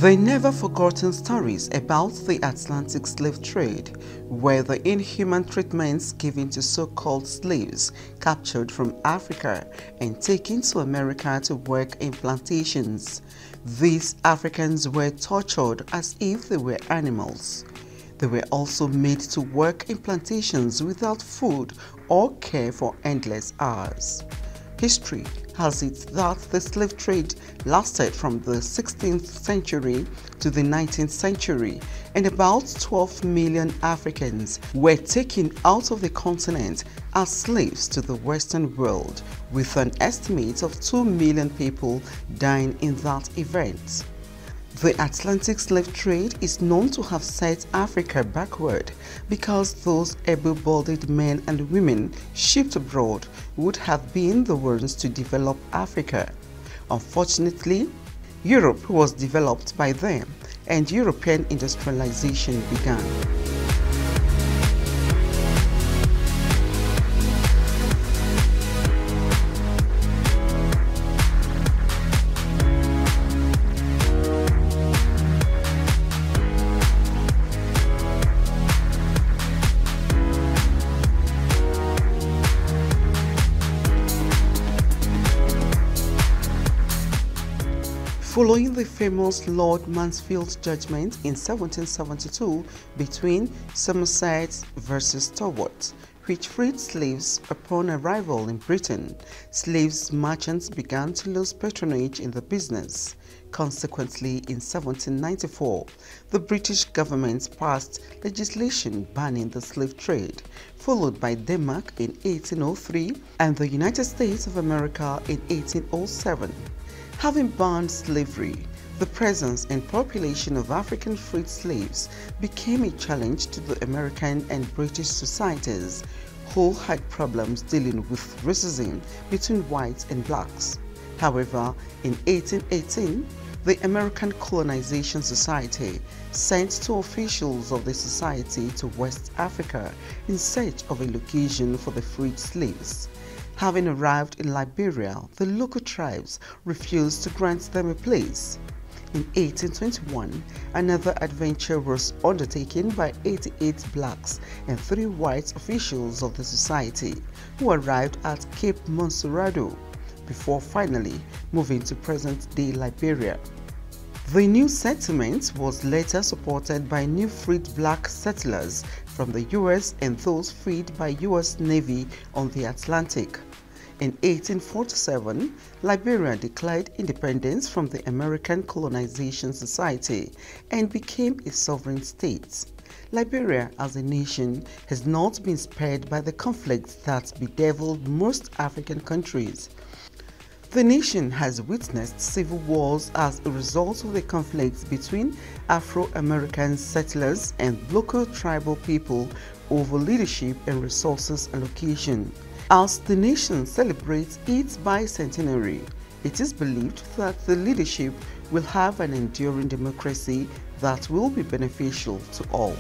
The never-forgotten stories about the Atlantic slave trade were the inhuman treatments given to so-called slaves captured from Africa and taken to America to work in plantations. These Africans were tortured as if they were animals. They were also made to work in plantations without food or care for endless hours. History has it that the slave trade lasted from the 16th century to the 19th century, and about 12 million Africans were taken out of the continent as slaves to the Western world, with an estimate of 2 million people dying in that event. The Atlantic slave trade is known to have set Africa backward because those able-bodied men and women shipped abroad would have been the ones to develop Africa. Unfortunately, Europe was developed by them and European industrialization began. Following the famous Lord Mansfield's judgment in 1772 between Somerset versus Stewart, which freed slaves upon arrival in Britain, slaves merchants began to lose patronage in the business. Consequently, in 1794, the British government passed legislation banning the slave trade, followed by Denmark in 1803 and the United States of America in 1807. Having banned slavery, the presence and population of African freed slaves became a challenge to the American and British societies, who had problems dealing with racism between whites and blacks. However, in 1818, the American Colonization Society sent two officials of the society to West Africa in search of a location for the freed slaves. Having arrived in Liberia, the local tribes refused to grant them a place. In 1821, another adventure was undertaken by 88 blacks and 3 white officials of the society, who arrived at Cape Monserrado, before finally moving to present-day Liberia. The new settlement was later supported by new freed black settlers from the US and those freed by US Navy on the Atlantic. In 1847, Liberia declared independence from the American Colonization Society and became a sovereign state. Liberia as a nation has not been spared by the conflicts that bedeviled most African countries. The nation has witnessed civil wars as a result of the conflicts between Afro-American settlers and local tribal people over leadership and resources allocation. As the nation celebrates its bicentenary, it is believed that the leadership will have an enduring democracy that will be beneficial to all.